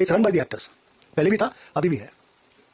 It's run by the actors, पहले भी था अभी भी है.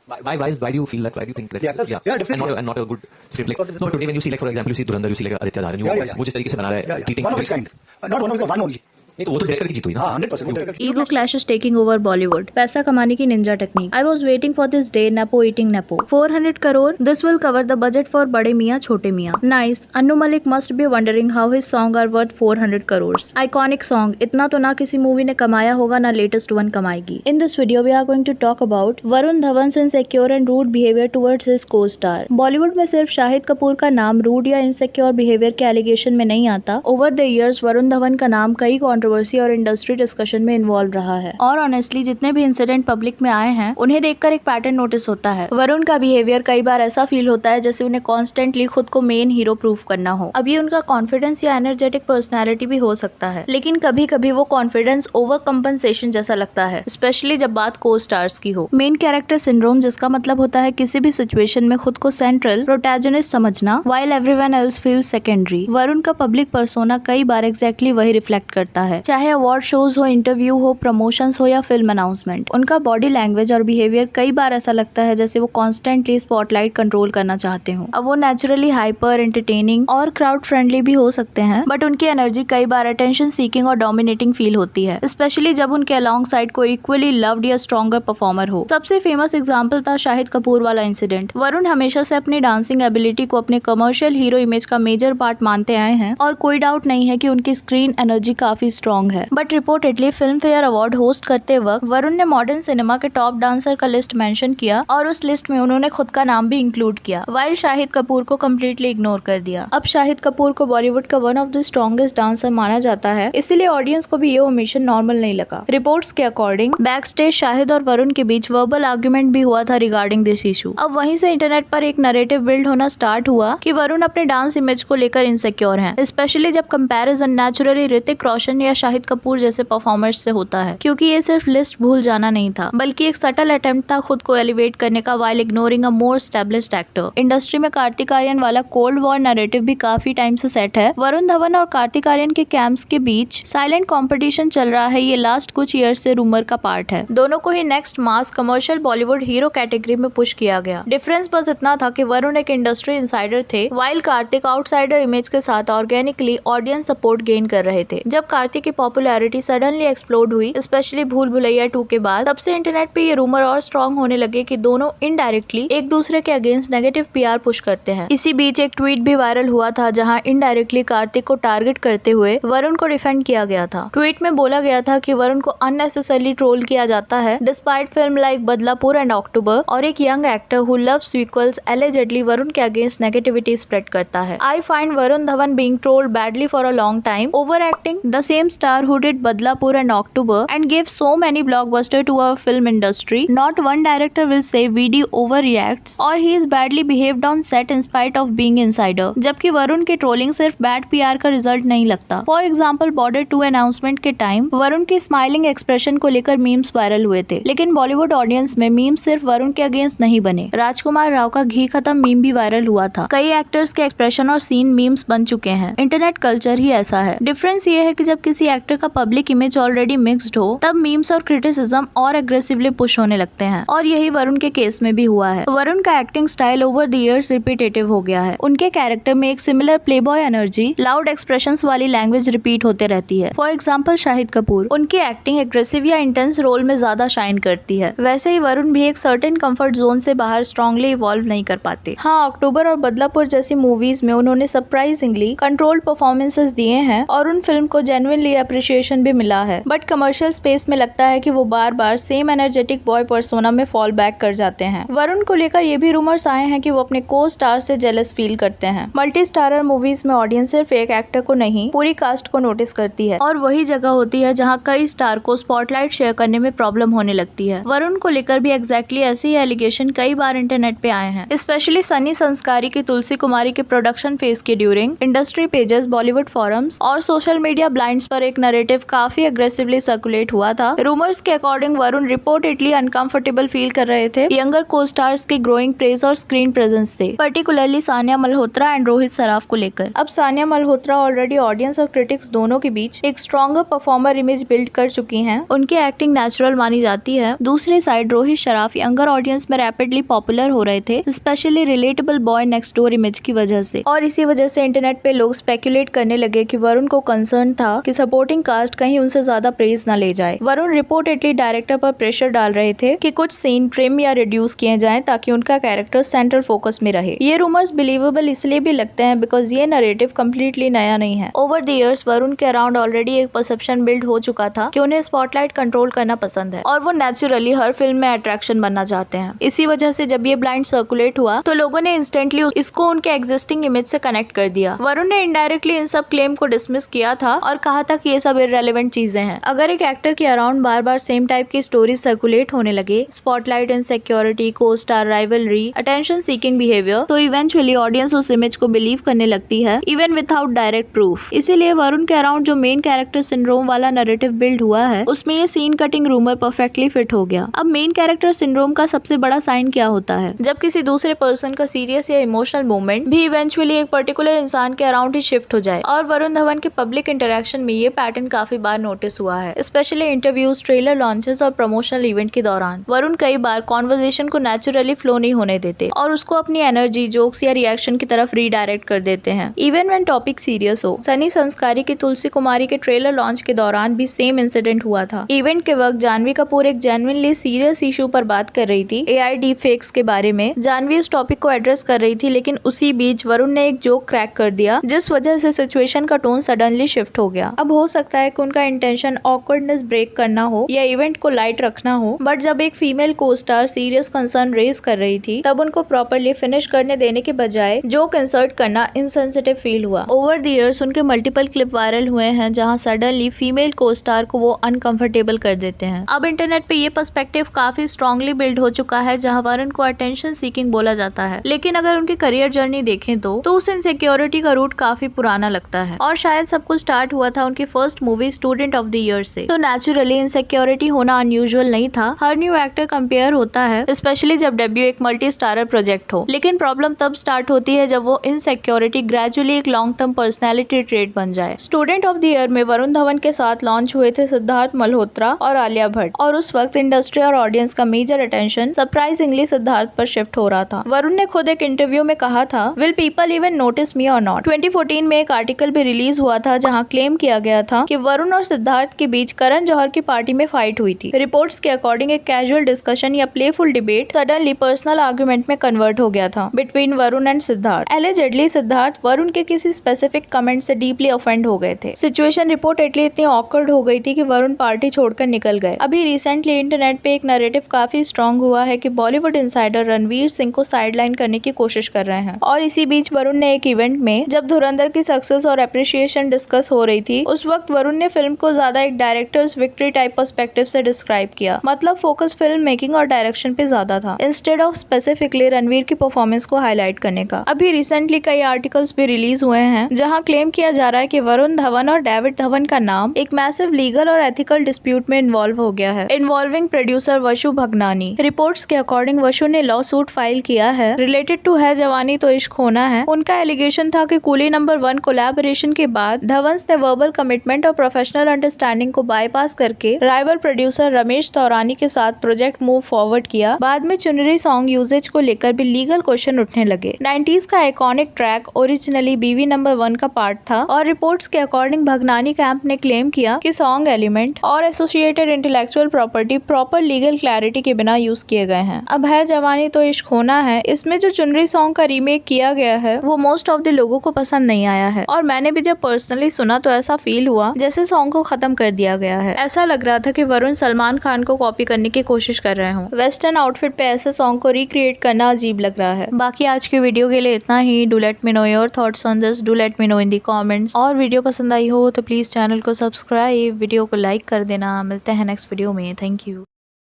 Why do you feel that? Why do you think that? The actors, yeah, definitely. And not a good script. Like, no, today when you see, like, for example, you see Dhurandhar, you see like Aditya Dhar, वो जिस तरीके से बना रहा है, treating one of its kind, not one of the one only. नहीं तो वो तो डायरेक्टर की जीत हुई ना. हाँ 100%. Ego clashes taking over Bollywood. पैसा कमाने की Ninja technique. I was waiting for this day. Nepo eating Nepo. 400 crore. This will cover the budget for बड़े मियाँ छोटे मियाँ. Nice. Annu Malik must be wondering how his song are worth 400 crores. Iconic song. इतना तो ना किसी movie ने कमाया होगा ना latest one कमाएगी. In this video we are going to talk about Varun Dhawan's insecure and rude behavior towards his co-star. Bollywood में सिर्फ शाहिद कपूर का नाम rude या insecure behavior के allegation में नहीं आता. Over the years Varun Dhawan का नाम कई controversy और इंडस्ट्री डिस्कशन में इन्वॉल्व रहा है और ऑनेस्टली जितने भी इंसिडेंट पब्लिक में आए हैं उन्हें देखकर एक पैटर्न नोटिस होता है. वरुण का बिहेवियर कई बार ऐसा फील होता है जैसे उन्हें कॉन्स्टेंटली खुद को मेन हीरो प्रूव करना हो. अब ये उनका कॉन्फिडेंस या एनर्जेटिक पर्सनैलिटी भी हो सकता है, लेकिन कभी कभी वो कॉन्फिडेंस ओवर कंपनसेशन जैसा लगता है, स्पेशली जब बात को स्टार्स की हो. मेन कैरेक्टर सिंड्रोम, जिसका मतलब होता है किसी भी सिचुएशन में खुद को सेंट्रल प्रोटैगनिस्ट समझना while everyone else feels secondary. Varun का पब्लिक पर्सोना कई बार एग्जैक्टली वही रिफ्लेक्ट करता है, चाहे अवार्ड शोज हो, इंटरव्यू हो, प्रमोशंस हो या फिल्म अनाउंसमेंट. उनका बॉडी लैंग्वेज और बिहेवियर कई बार ऐसा लगता है जैसे वो कॉन्स्टेंटली स्पॉटलाइट कंट्रोल करना चाहते हो. अब वो नेचुरली हाइपर, एंटरटेनिंग और क्राउड फ्रेंडली भी हो सकते हैं, बट उनकी एनर्जी कई बार अटेंशन सीकिंग और डोमिनेटिंग फील होती है, स्पेशली जब उनके अलॉन्ग साइड कोई इक्वली लव्ड या स्ट्रॉन्गर परफॉर्मर हो. सबसे फेमस एग्जाम्पल था शाहिद कपूर वाला इंसिडेंट. वरुण हमेशा से अपनी डांसिंग एबिलिटी को अपने कमर्शियल हीरो इमेज का मेजर पार्ट मानते आए हैं और कोई डाउट नहीं है कि उनकी स्क्रीन एनर्जी काफी स्ट्रॉन्ग है. But reportedly film fair award host करते वक्त वरुण ने मॉडर्न सिनेमा के टॉप डांसर का लिस्ट मेंशन किया और उस लिस्ट में उन्होंने खुद का नाम भी इंक्लूड किया, वाइल शाहिद कपूर को कम्प्लीटली इग्नोर कर दिया. अब शाहिद कपूर को बॉलीवुड का one of the strongest dancer माना जाता है, इसीलिए ऑडियंस को भी ये ओमिशन नॉर्मल नहीं लगा. रिपोर्ट्स के अकॉर्डिंग बैक स्टेज शाहिद और वरुण के बीच वर्बल आर्ग्यूमेंट भी हुआ था रिगार्डिंग दिस इशू. अब वहीं से इंटरनेट पर एक नैरेटिव बिल्ड होना स्टार्ट हुआ कि वरुण अपने डांस इमेज को लेकर इनसिक्योर हैं, स्पेशली जब कंपैरिजन नेचुरली ऋतिक रोशन या शाहिद कपूर जैसे परफॉर्मर्स से होता है, क्योंकि ये सिर्फ लिस्ट भूल जाना नहीं था बल्कि एक सटल अटेम्प्ट था खुद को एलिवेट करने का व्हाइल इग्नोरिंग अ मोर एस्टैब्लिश्ड एक्टर. इंडस्ट्री में कार्तिक आर्यन वाला कोल्ड वॉर नैरेटिव भी काफी टाइम से सेट है. वरुण धवन और कार्तिक आर्यन के कैंप्स के बीच साइलेंट कंपटीशन चल रहा है, ये लास्ट कुछ ईयर से रूमर का पार्ट है. दोनों को ही नेक्स्ट मास कमर्शियल बॉलीवुड हीरो कैटेगरी में पुश किया गया. डिफरेंस बस इतना था कि वरुण एक इंडस्ट्री इनसाइडर थे व्हाइल कार्तिक आउटसाइडर इमेज के साथ ऑर्गेनिकली ऑडियंस सपोर्ट गेन कर रहे थे. जब कार्तिक की पॉपुलैरिटी सडनली एक्सप्लोड हुई, स्पेशली भूल भुलैया 2 के बाद, तब से इंटरनेट पे ये रूमर और स्ट्रॉन्ग होने लगे कि दोनों इनडायरेक्टली एक दूसरे के अगेंस्ट नेगेटिव पीआर पुश करते हैं. इसी बीच एक ट्वीट भी वायरल हुआ था जहां इनडायरेक्टली कार्तिक को टारगेट करते हुए वरुण को डिफेंड किया गया था. ट्वीट में बोला गया था कि वरुण को अननेसेसरली ट्रोल किया जाता है despite film like Badlapur and October, और एक young actor who loves sequels allegedly Varun के अगेंस्ट नेगेटिविटी स्प्रेड करता है. I find Varun Dhawan being trolled badly for a long time, over acting the same star who did Badlapur and October and gave so many blockbuster to our film industry. Not one director will say VD overreacts or he is badly behaved on set in spite of being insider. जबकि वरुण की trolling सिर्फ bad PR का result नहीं लगता. For example border 2 announcement के time Varun की smiling expression को लेकर मीम्स वायरल हुए थे, लेकिन बॉलीवुड ऑडियंस में मीम्स सिर्फ वरुण के अगेंस्ट नहीं बने. राजकुमार राव का घी खत्म मीम भी वायरल हुआ था. कई एक्टर्स के एक्सप्रेशन और सीन मीम्स बन चुके हैं. इंटरनेट कल्चर ही ऐसा है. डिफरेंस ये है कि जब किसी एक्टर का पब्लिक इमेज ऑलरेडी मिक्स्ड हो तब मीम्स और क्रिटिसिज्म और एग्रेसिवली पुश होने लगते हैं, और यही वरुण के केस में भी हुआ है. वरुण का acting style over the years repetitive हो गया है. उनके कैरेक्टर में एक similar Playboy energy, loud expressions वाली लैंग्वेज रिपीट होते रहती है. फॉर एग्जांपल शाहिद कपूर, उनकी एक्टिंग एग्रेसिव या इंटेंस रोल में ज्यादा शाइन करती है. वैसे ही वरुण भी एक सर्टेन कंफर्ट जोन से बाहर स्ट्रांगली इवॉल्व नहीं कर पाते. हाँ, अक्टूबर और बदलापुर जैसी मूवीज में उन्होंने सरप्राइजिंगली कंट्रोल्ड परफॉर्मेंसेस दिए हैं और उन फिल्म को जेन्युइनली अप्रिशिएशन भी मिला है. बट कमर्शियल स्पेस में लगता है कि वो बार बार सेम एनर्जेटिक बॉय पर्सोना में फॉल बैक कर जाते हैं. वरुण को लेकर ये भी रूमर्स आए हैं कि वो अपने को स्टार से जेलस फील करते हैं. मल्टी स्टारर मूवीज में ऑडियंस सिर्फ एक एक्टर को नहीं पूरी कास्ट को नोटिस करती है, और वही जगह होती है जहां कई स्टार को स्पॉटलाइट शेयर करने में प्रॉब्लम होने लगती है. वरुण को लेकर भी एग्जैक्टली ऐसे ही एलिगेशन कई बार इंटरनेट पे आए हैं, स्पेशली सनी संस्कारी की तुलसी कुमारी के प्रोडक्शन फेज के during. Industry pages, Bollywood forums और सोशल मीडिया ब्लाइंड्स पर एक नैरेटिव काफी अग्रेसिवली सर्कुलेट हुआ था। रूमर्स के according Varun reportedly uncomfortable feel कर रहे थे यंगर को स्टार्स के ग्रोइंग प्रेज और स्क्रीन प्रेजेंस से, पर्टिकुलरली सानिया मल्होत्रा एंड रोहित सराफ को लेकर। अब सानिया मल्होत्रा ऑलरेडी ऑडियंस और क्रिटिक्स दोनों के बीच एक स्ट्रॉन्गर परफॉर्मर इमेज बिल्ड कर चुकी हैं। उनकी एक्टिंग नेचुरल मानी जाती है। दूसरी side Rohit Saraf younger audience में रैपिडली पॉपुलर हो रहे थे, specially relatable boy next door image की वजह से। और इसी वजह से इंटरनेट पे लोग स्पेकुलेट करने लगे कि वरुण को कंसर्न था कि सपोर्टिंग कास्ट कहीं उनसे ज्यादा प्रेज न ले जाए। वरुण रिपोर्टेडली डायरेक्टर पर प्रेशर डाल रहे थे कि कुछ सीन ट्रिम या रिड्यूस किए जाएं ताकि उनका कैरेक्टर सेंट्रल फोकस में रहे। ये रूमर्स बिलीवेबल इसलिए भी लगते हैं बिकॉज ये नैरेटिव कम्प्लीटली नया नहीं है। ओवर द इयर्स वरुण के अराउंड ऑलरेडी एक परसेप्शन बिल्ड हो चुका था कि उन्हें स्पॉटलाइट कंट्रोल करना पसंद है और वो नेचुरली हर फिल्म में अट्रैक्शन बनना चाहते हैं। इसी वजह से जब ये ब्लाइंड सर्कुलेट हुआ तो लोगों ने इंस्टेंटली इसको उनके एग्जिस्टिंग इमेज से कनेक्ट कर दिया। वरुण ने इनडायरेक्टली इन सब क्लेम को डिसमिस किया था और कहा था कि ये सब इररेलेवेंट चीजें हैं। अगर एक एक्टर के अराउंड बार बार सेम टाइप की स्टोरी सर्कुलेट होने लगे, स्पॉटलाइट, इनसिक्योरिटी, को star rivalry, attention seeking behaviour, तो इवेंचुअली ऑडियंस उस इमेज को बिलीव करने लगती है इवन विदाउट डायरेक्ट प्रूफ। इसीलिए वरुण के अराउंड जो मेन कैरेक्टर सिंड्रोम वाला नैरेटिव बिल्ड हुआ है उसमें ये scene cutting rumour perfectly fit हो गया। अब मेन कैरेक्टर सिंड्रोम का सबसे बड़ा साइन क्या होता है? जब किसी दूसरे पर्सन का सीरियस या इमोशनल मोमेंट भी इवेंचुअली एक पर्टिकुलर इंसान के अराउंड ही शिफ्ट हो जाए। और वरुण धवन के पब्लिक इंटरेक्शन में ये पैटर्न काफी बार नोटिस हुआ है, स्पेशली इंटरव्यूज, ट्रेलर लॉन्चेस और प्रमोशनल इवेंट के दौरान। वरुण कई बार कॉन्वर्सेशन को नेचुरली फ्लो नहीं होने देते और उसको अपनी एनर्जी, जोक्स या रिएक्शन की तरफ रीडायरेक्ट कर देते हैं इवन व्हेन टॉपिक सीरियस हो। सनी संस्कारी की तुलसी कुमारी के ट्रेलर लॉन्च के दौरान भी सेम इंसिडेंट हुआ था। इवेंट के वक्त जानवी कपूर एक जेन्युइनली सीरियस इशू पर बात कर रही थी, AI डीप फेक्स के बारे में। जानवी उस टॉपिक को एड्रेस कर रही थी लेकिन उसी बीच वरुण ने एक जोक क्रैक कर दिया जिस वजह से सिचुएशन का टोन सडनली शिफ्ट हो गया। अब हो सकता है कि उनका इंटेंशन ऑकवर्डनेस ब्रेक करना हो या इवेंट को लाइट रखना हो, बट जब एक फीमेल को स्टार सीरियस कंसर्न रेज कर रही थी तब उनको प्रॉपर्ली फिनिश करने देने के बजाय जोक इंसर्ट करना इनसेंसिटिव फील हुआ। ओवर द इयर्स उनके मल्टीपल क्लिप वायरल हुए हैं जहां सडनली फीमेल को स्टार को वो अनकंफर्टेबल कर देते हैं। अब इंटरनेट पे ये पर्सपेक्टिव काफी स्ट्रांगली बिल्ड हो चुका है जहां वरुण को अटेंशन सीकिंग बोला जाता है, लेकिन अगर उनकी करियर जर्नी देखें तो उस इनसिक्योरिटी का रूट काफी पुराना लगता है और शायद सब कुछ स्टार्ट हुआ था उनकी first movie student of the year से। तो नेचुरली इनसिक्योरिटी होना अनयूजुअल नहीं था। हर न्यू एक्टर कंपेयर होता है, स्पेशली जब डेब्यू एक मल्टी स्टारर प्रोजेक्ट हो। लेकिन प्रॉब्लम तब स्टार्ट होती है जब वो इनसिक्योरिटी ग्रेजुअली एक लॉन्ग टर्म पर्सनैलिटी ट्रेट बन जाए। स्टूडेंट ऑफ द ईयर में वरुण धवन के साथ लॉन्च हुए थे सिद्धार्थ मल्होत्रा और आलिया भट्ट और उस वक्त इंडस्ट्री और ऑडियंस का मेजर अटेंशन सरप्राइजिंगली सिद्धार्थ पर शिफ्ट हो रहा था। वरुण ने खुद एक इंटरव्यू में कहा था, विल पीपल इवन नोटिस मी और नॉट। 2014 में एक आर्टिकल भी रिलीज हुआ था जहां क्लेम किया गया था कि वरुण और सिद्धार्थ के बीच करण जौहर की पार्टी में फाइट हुई थी। रिपोर्ट्स के अकॉर्डिंग एक कैजुअल डिस्कशन या playful debate suddenly personal argument में कन्वर्ट हो गया था between Varun and Siddharth. Allegedly Siddharth Varun के किसी स्पेसिफिक कमेंट से डीपली ऑफेंड हो गए थे। सिचुएशन रिपोर्टेडली इतनी ऑकवर्ड हो गई थी कि वरुण पार्टी छोड़कर निकल गए। अभी रिसेंटली इंटरनेट पे एक नैरेटिव काफी स्ट्रॉन्ग हुआ है कि बॉलीवुड इनसाइडर रणवीर सिंह को साइडलाइन करने की कोशिश कर रहे हैं और इसी बीच वरुण ने एक इवेंट में जब धुरंधर की सक्सेस और अप्रिशिएशन डिस्कस हो रही थी उस वक्त वरुण ने फिल्म को ज्यादा एक डायरेक्टर्स विक्ट्री टाइप पर्सपेक्टिव से डिस्क्राइब किया। मतलब फोकस फिल्म मेकिंग और डायरेक्शन पे ज्यादा था इंस्टेड ऑफ स्पेसिफिकली रणवीर की परफॉर्मेंस को हाईलाइट करने का। अभी रिसेंटली कई आर्टिकल्स भी रिलीज हुए हैं जहां क्लेम किया जा रहा है कि वरुण धवन और डेविड धवन का नाम एक मैसिव लीगल और एथिकल डिस्प्यूट में इन्वॉल्व हो गया है, इन्वॉल्विंग प्रोड्यूसर वशु भगनानी। रिपोर्ट्स के अकॉर्डिंग वशु ने लॉ सूट फाइल किया है रिलेटेड टू है जवानी तो इश्क होना है। उनका एलिगेशन था कि कूली नंबर 1 कोलैबोरेशन के बाद धवंस ने वर्बल कमिटमेंट और प्रोफेशनल अंडरस्टैंडिंग को बाईपास करके राइवल प्रोड्यूसर रमेश तौरानी के साथ प्रोजेक्ट मूव फॉरवर्ड किया। बाद में चुनरी सॉन्ग यूजेज को लेकर भी लीगल क्वेश्चन उठने लगे। 90s का आइकॉनिक ट्रैक ओरिजिनली बीवी नंबर 1 का पार्ट था और रिपोर्ट्स के अकॉर्डिंग भगनानी कैंप ने क्लेम किया कि सॉन्ग एलिमेंट और associated intellectual property proper legal clarity के बिना यूज किए गए हैं। अब है जवानी तो इश्क होना है, इसमें जो चुनरी सॉन्ग का रीमेक किया गया है वो मोस्ट ऑफ द लोगों को पसंद नहीं आया है और मैंने भी जब पर्सनली सुना तो ऐसा फील हुआ जैसे सॉन्ग को खत्म कर दिया गया है। ऐसा लग रहा था कि वरुण सलमान खान को कॉपी करने की कोशिश कर रहे हो। वेस्टर्न आउटफिट पे ऐसे सॉन्ग को रिक्रिएट करना अजीब लग रहा है। बाकी आज की वीडियो के लिए इतना ही। Do let me know your thoughts on this, do let me know in the comments. और वीडियो पसंद आई हो तो प्लीज चैनल को सब्सक्राइब, वीडियो को लाइक कर देना। मिलते हैं नेक्स्ट वीडियो में। Thank you.